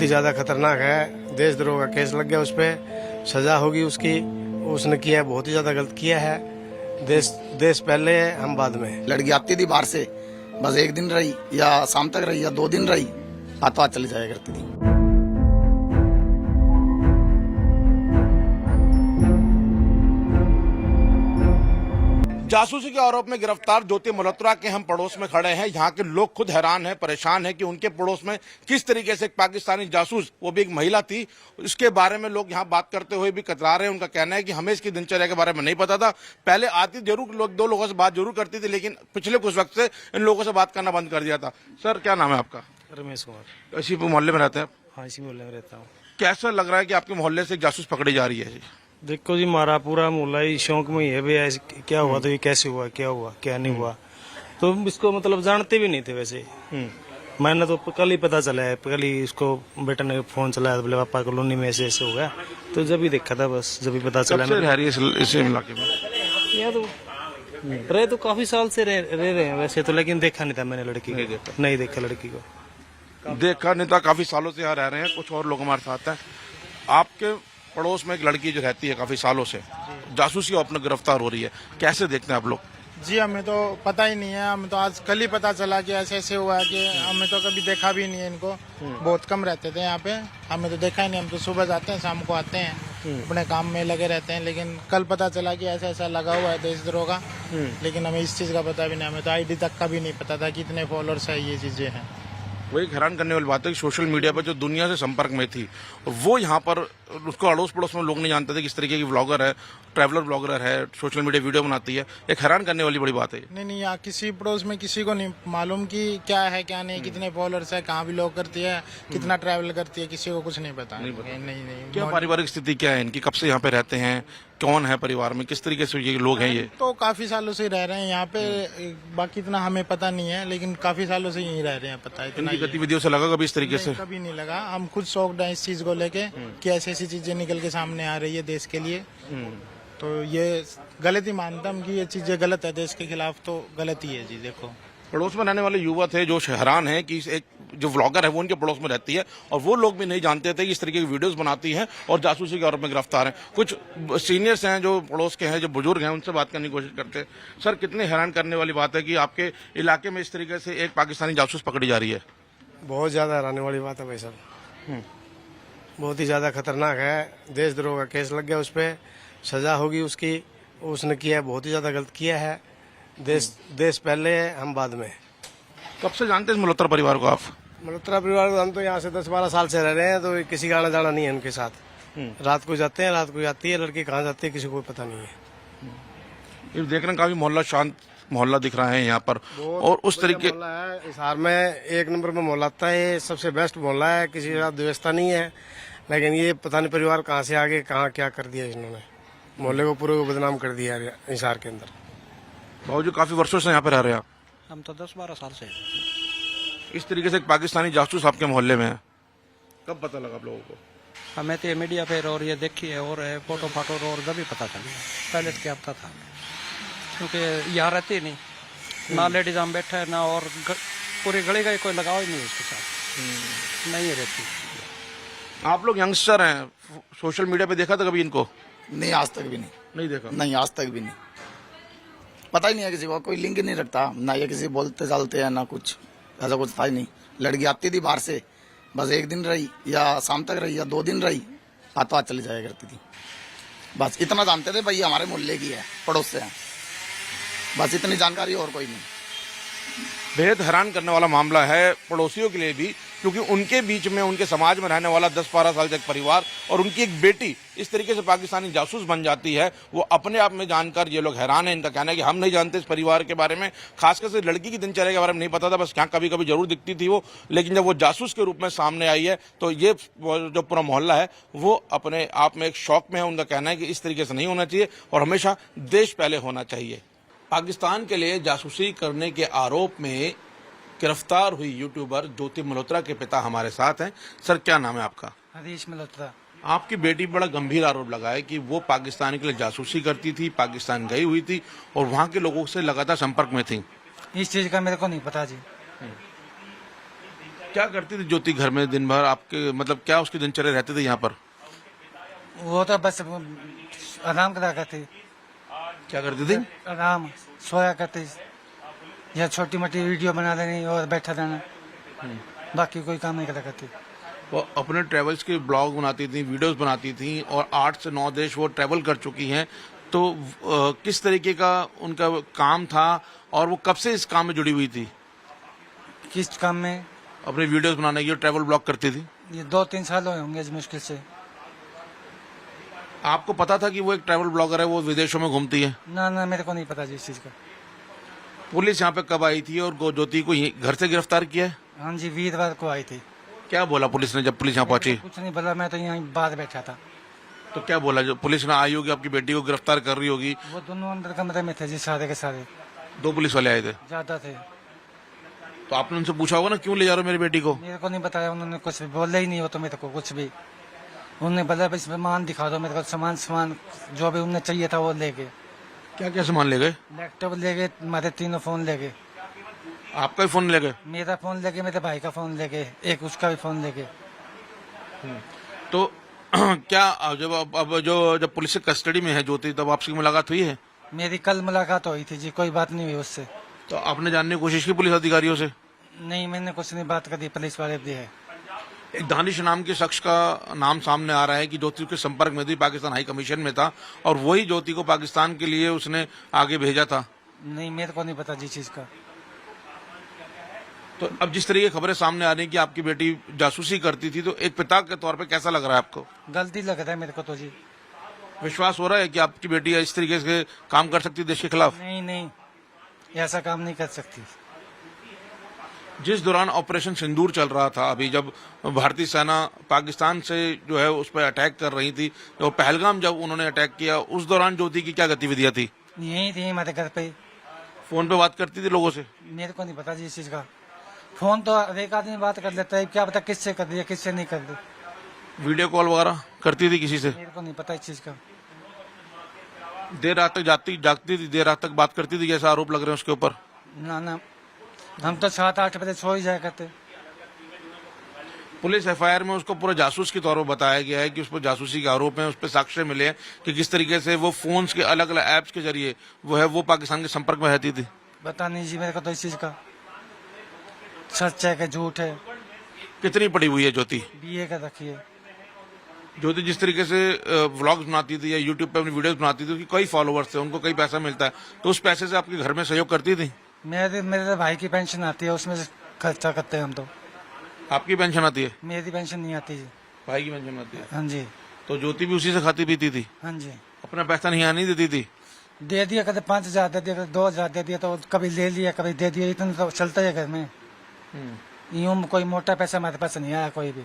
ही ज़्यादा खतरनाक है। देशद्रोह का केस लग गया, उस पर सजा होगी उसकी। उसने किया है, बहुत ही ज़्यादा गलत किया है। देश पहले है, हम बाद में। लड़की आती थी बाहर से, बस एक दिन रही या शाम तक रही या 2 दिन रही, हाथों हाथ चली जाया करती थी। जासूसी के आरोप में गिरफ्तार ज्योति मल्होत्रा के हम पड़ोस में खड़े हैं। यहाँ के लोग खुद हैरान हैं, परेशान हैं कि उनके पड़ोस में किस तरीके से एक पाकिस्तानी जासूस, वो भी एक महिला थी, इसके बारे में लोग यहाँ बात करते हुए भी कतरा रहे हैं। उनका कहना है कि हमें इसकी दिनचर्या के बारे में नहीं पता था। पहले आती जरूर, लोग 2 लोगों से बात जरूर करती थी, लेकिन पिछले कुछ वक्त से इन लोगों से बात करना बंद कर दिया था। सर, क्या नाम है आपका? रमेश कुमार। इसी मोहल्ले में रहते हैं? हाँ, इसी मोहल्ले में रहता हूँ। कैसा लग रहा है कि आपके मोहल्ले से एक जासूस पकड़ी जा रही है? देखो जी, हमारा पूरा मोहल्ला ही शौक में ही है भी ऐसे क्या हुआ तो ये कैसे हुआ, क्या हुआ क्या नहीं हुआ, तो इसको मतलब जानते भी नहीं थे वैसे। मैंने तो कल ही पता चला है, कल ही इसको बेटा ने फोन चलाया, बोले पापा कॉलोनी में ऐसे ऐसे हो गया, तो जब ही देखा था, बस जब ही पता चला। रह रही है इस इलाके में? यहाँ तो रहे तो काफी साल से रह रहे हैं वैसे तो, लेकिन देखा नहीं था मैंने लड़की को, नहीं देखा लड़की को, देखा नहीं था। काफी सालों से यहाँ रह रहे हैं। कुछ और लोग हमारे साथ हैं। आपके पड़ोस में एक लड़की जो रहती है काफी सालों से, जासूसी अपने गिरफ्तार हो रही है, कैसे देखते हैं आप लोग? जी, हमें तो पता ही नहीं है। हमें तो आज कल ही पता चला कि ऐसे ऐसे हुआ है, कि हमें तो कभी देखा भी नहीं है इनको। बहुत कम रहते थे यहाँ पे, हमें तो देखा ही नहीं। हम तो सुबह जाते हैं, शाम को आते हैं, अपने काम में लगे रहते हैं। लेकिन कल पता चला कि ऐसा ऐसा लगा हुआ है देशद्रोह का, लेकिन हमें इस चीज का पता भी नहीं। हमें तो आईडी तक का भी नहीं पता था कि इतने फॉलोअर्स है, ये चीजें हैं। वो एक हैरान करने वाली बात है कि सोशल मीडिया पर जो दुनिया से संपर्क में थी, वो यहाँ पर उसको अड़ोस पड़ोस में लोग नहीं जानते थे किस तरीके की व्लॉगर है, ट्रैवलर ब्लॉगर है, सोशल मीडिया वीडियो बनाती है। एक हैरान करने वाली बड़ी बात है। नहीं, यहाँ किसी पड़ोस में किसी को नहीं मालूम कि क्या है क्या नहीं, कितने फॉलोअर्स है, कहाँ बिलोंग करती है, कितना ट्रैवल करती है, किसी को कुछ नहीं पता। नहीं। क्या पारिवारिक स्थिति क्या है इनकी? कब से यहाँ पे रहते हैं? कौन है परिवार में? किस तरीके से ये लोग हैं? ये तो काफी सालों से रह रहे हैं यहाँ पे, बाकी इतना हमें पता नहीं है, लेकिन काफी सालों से यहीं रह रहे हैं। पता है इतना इनकी गतिविधियों से लगा कभी इस तरीके से? कभी नहीं लगा। हम खुद शौक हैं इस चीज को लेके कि ऐसी ऐसी चीजें निकल के सामने आ रही है देश के लिए, तो ये गलत ही मानता हूँ कि ये चीजें गलत है, देश के खिलाफ तो गलत ही है जी। देखो, पड़ोस में रहने वाले युवा थे जो हैरान है कि एक जो व्लॉगर है वो उनके पड़ोस में रहती है, और वो लोग भी नहीं जानते थे कि इस तरीके की वीडियोस बनाती है और जासूसी के आरोप में गिरफ्तार हैं। कुछ सीनियर्स हैं जो पड़ोस के हैं, जो बुजुर्ग हैं, उनसे बात करने की कोशिश करते हैं। सर, कितने हैरान करने वाली बात है कि आपके इलाके में इस तरीके से एक पाकिस्तानी जासूस पकड़ी जा रही है? बहुत ज्यादा हैरानी वाली बात है भाई साहब, बहुत ही ज्यादा खतरनाक है। देशद्रोह का केस लग गया, उस पर सजा होगी उसकी। उसने किया है, बहुत ही ज्यादा गलत किया है। देश पहले है, हम बाद में। कब से जानते हैं इस मल्होत्रा परिवार को आप? मल्होत्रा परिवार को हम तो यहाँ से 10-12 साल से रह रहे हैं, तो किसी का आना जाना नहीं है उनके साथ। रात को जाते हैं, रात को जाती है लड़की, कहाँ जाती है किसी को पता नहीं है। ये देख रहे हैं काफी मोहल्ला शांत मोहल्ला दिख रहा है यहाँ पर, और उस तरीके मोहल्ला है हिसार में, 1 नंबर में मोहल्ला आता है। ये सबसे बेस्ट मोहल्ला है, किसी के साथ व्यवस्था नहीं है। लेकिन ये पता नहीं परिवार कहाँ से आगे कहाँ क्या कर दिया इन्होंने, मोहल्ले को पूरे को बदनाम कर दिया हिसार के अंदर। बाबू जी, काफी वर्षों से यहाँ पे रह रहे हैं आप? हम तो 10-12 साल से। इस तरीके से एक पाकिस्तानी जासूस आपके मोहल्ले में है, कब पता लगा आप लोगों को? हमें तो ये मीडिया पे और ये देखी है, और फोटो फाटो और जब भी पता चला। पहले तो क्या पता था, क्योंकि यहाँ रहती नहीं ना, लेडीज हम बैठे है ना, और पूरी गली का कोई लगाव ही नहीं उसके साथ, नहीं रहती। आप लोग यंगस्टर हैं, सोशल मीडिया पे देखा था कभी इनको? नहीं, आज तक भी नहीं देखा। नहीं, आज तक भी नहीं। पता ही नहीं है किसी को, कोई लिंक नहीं रखता ना, ये किसी बोलते चालते हैं ना कुछ, ऐसा कुछ था ही नहीं। लड़की आती थी बाहर से, बस एक दिन रही या शाम तक रही या 2 दिन रही, हाथों हाथ चली जाया करती थी। बस इतना जानते थे भाई हमारे मोहल्ले की है, पड़ोस से है, बस इतनी जानकारी, और कोई नहीं। बेहद हैरान करने वाला मामला है पड़ोसियों के लिए भी, क्योंकि उनके बीच में, उनके समाज में रहने वाला 10-12 साल से एक परिवार और उनकी एक बेटी इस तरीके से पाकिस्तानी जासूस बन जाती है। वो अपने आप में जानकर ये लोग हैरान हैं। इनका कहना है कि हम नहीं जानते इस परिवार के बारे में, खासकर से लड़की की दिनचर्या के बारे में नहीं पता था, बस क्या कभी कभी जरूर दिखती थी वो, लेकिन जब वो जासूस के रूप में सामने आई है तो ये जो पूरा मोहल्ला है वो अपने आप में एक शौक में है। उनका कहना है कि इस तरीके से नहीं होना चाहिए और हमेशा देश पहले होना चाहिए। पाकिस्तान के लिए जासूसी करने के आरोप में गिरफ्तार हुई यूट्यूबर ज्योति मल्होत्रा के पिता हमारे साथ हैं। सर, क्या नाम है आपका? हरीश मल्होत्रा। आपकी बेटी बड़ा गंभीर आरोप लगाया कि वो पाकिस्तान के लिए जासूसी करती थी, पाकिस्तान गई हुई थी और वहां के लोगों से लगातार संपर्क में थी। इस चीज का मेरे को नहीं पता जी। क्या करती थी ज्योति घर में दिन भर आपके, मतलब क्या उसकी दिनचर्या रहती थी यहाँ पर? वो तो बस आराम करा करती, क्या करती थी? आराम सोया करती, या छोटी मोटी वीडियो बना देनी और बैठा रहना, बाकी कोई काम नहीं करा करती। वो अपने ट्रेवल्स के ब्लॉग बनाती थी, वीडियोस बनाती थी और 8 से 9 देश वो ट्रेवल कर चुकी हैं। तो किस तरीके का उनका काम था और वो कब से इस काम में जुड़ी हुई थी? किस काम में? अपने वीडियोस बनाने की और ट्रेवल ब्लॉग करती थी। ये 2-3 साल हुए होंगे मुश्किल से। आपको पता था कि वो एक ट्रैवल ब्लॉगर है, वो विदेशों में घूमती है? ना ना, मेरे को नहीं पता जी इस चीज का। पुलिस यहाँ पे कब आई थी और ज्योति को घर से गिरफ्तार किया है? हाँ जी, वीरवार को आई थी। क्या बोला पुलिस ने जब पुलिस यहाँ पहुंची? कुछ नहीं बोला, मैं तो यहाँ बाहर बैठा था। तो क्या बोला? जो पुलिस ने आई होगी, आपकी बेटी को गिरफ्तार कर रही होगी। वो दोनों अंदर कमरे में थे जी, सारे के सारे। 2 पुलिस वाले आए थे, ज्यादा थे। तो आपने उनसे पूछा होगा ना, क्यों ले जा रहे हो मेरी बेटी को? मेरे को नहीं बताया उन्होंने, कुछ भी बोला ही नहीं हो तो मेरे को कुछ भी। उन्होंने बोला बस सामान दिखा दो मेरे को, सामान जो भी उन्हें चाहिए था वो ले गए। क्या क्या सामान ले गए? लैपटॉप ले गए, हमारे 3 फोन ले गए। आपका ही फोन ले गए? मेरा फोन ले गए, मेरे भाई का फोन ले गए, एक उसका भी फोन ले गए। तो क्या अब जब पुलिस की कस्टडी में है ज्योति, तब आपसी मुलाकात हुई है? मेरी कल मुलाकात हुई थी जी, कोई बात नहीं हुई उससे। तो आपने जानने की कोशिश की पुलिस अधिकारियों से? नहीं, मैंने कुछ नहीं बात करी, पुलिस वाले भी है। एक दानिश नाम के शख्स का नाम सामने आ रहा है कि ज्योति के संपर्क में थी, पाकिस्तान हाई कमीशन में था और वही ज्योति को पाकिस्तान के लिए उसने आगे भेजा था। नहीं, मेरे को नहीं पता जी चीज का। तो अब जिस तरीके की खबरें सामने आ रही हैं कि आपकी बेटी जासूसी करती थी, तो एक पिता के तौर पे कैसा लग रहा है आपको? गलती लग रहा है मेरे को तो जी। विश्वास हो रहा है कि आपकी बेटी इस तरीके से काम कर सकती है देश के खिलाफ? नहीं नहीं, ऐसा काम नहीं कर सकती। जिस दौरान ऑपरेशन सिंदूर चल रहा था, अभी जब भारतीय सेना पाकिस्तान से जो है उस पर अटैक कर रही थी, तो पहलगाम जब उन्होंने अटैक किया, उस दौरान ज्योति की क्या गतिविधियां थी? यही थी हमारे घर पे। फोन पे बात करती थी लोगों से? मेरे को नहीं पता जी इस चीज का। फोन तो एक आदमी बात कर लेता है, क्या पता किससे कर दिया किससे नहीं कर दी। वीडियो कॉल वगैरह करती थी किसी से? मेरे को नहीं पता इस चीज का। देर रात तक जागती थी, देर रात तक बात करती थी, जैसा आरोप लग रहे हैं उसके ऊपर? ना ना, हम तो 7-8 बजे सो ही जाया करते। पुलिस एफआईआर में उसको पूरा जासूस के तौर पर बताया गया है कि उस पर जासूसी के आरोप हैं, उस पर साक्ष्य मिले हैं कि किस तरीके से वो फोन्स के अलग अलग ऐप्स के जरिए वो पाकिस्तान के संपर्क में रहती थी। पता नहीं जी मेरे को तो इस चीज का, सच है कि झूठ है। कितनी पड़ी हुई है ज्योति? BA का रखिए। ज्योति जिस तरीके से व्लॉग्स बनाती थी या यूट्यूब पे अपनी वीडियोस बनाती थी, उसकी कई फॉलोअर्स थे, उनको कई पैसा मिलता है, तो उस पैसे से आपके घर में सहयोग करती थी? मेरे भाई की पेंशन आती है, उसमें से खर्चा करते हैं हम तो। आपकी पेंशन आती है? मेरी पेंशन नहीं आती जी। भाई की पेंशन आती है? हाँ जी। तो ज्योति भी उसी से खाती पीती थी? हाँ जी। अपना पैसा नहीं आने देती थी? दे दिया, कभी 5,000 दे दिया, कभी 2,000 दे दिया, तो कभी ले लिया कभी दे दिया, इतना तो चलता है घर में। यूं कोई मोटा पैसा हमारे पास नहीं आया कोई भी।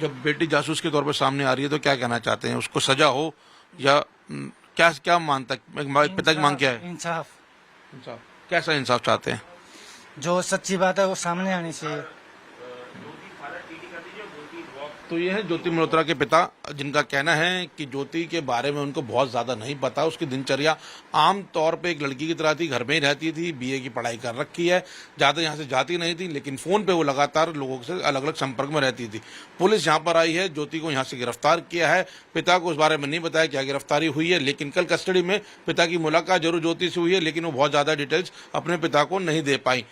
जब बेटी जासूस के तौर पर सामने आ रही है तो क्या कहना चाहते हैं? उसको सजा हो या क्या मानता है पिता की मांग क्या है? इंसाफ। कैसा इंसाफ चाहते हैं? जो सच्ची बात है वो सामने आनी चाहिए। तो ये है ज्योति मल्होत्रा के पिता, जिनका कहना है कि ज्योति के बारे में उनको बहुत ज्यादा नहीं पता। उसकी दिनचर्या आम तौर पे एक लड़की की तरह थी, घर में ही रहती थी, BA की पढ़ाई कर रखी है, ज्यादा यहाँ से जाती नहीं थी, लेकिन फोन पे वो लगातार लोगों से अलग अलग संपर्क में रहती थी। पुलिस यहाँ पर आई है, ज्योति को यहाँ से गिरफ्तार किया है। पिता को उस बारे में नहीं बताया क्या गिरफ्तारी हुई है, लेकिन कल कस्टडी में पिता की मुलाकात जरूर ज्योति से हुई है, लेकिन वो बहुत ज्यादा डिटेल्स अपने पिता को नहीं दे पाई।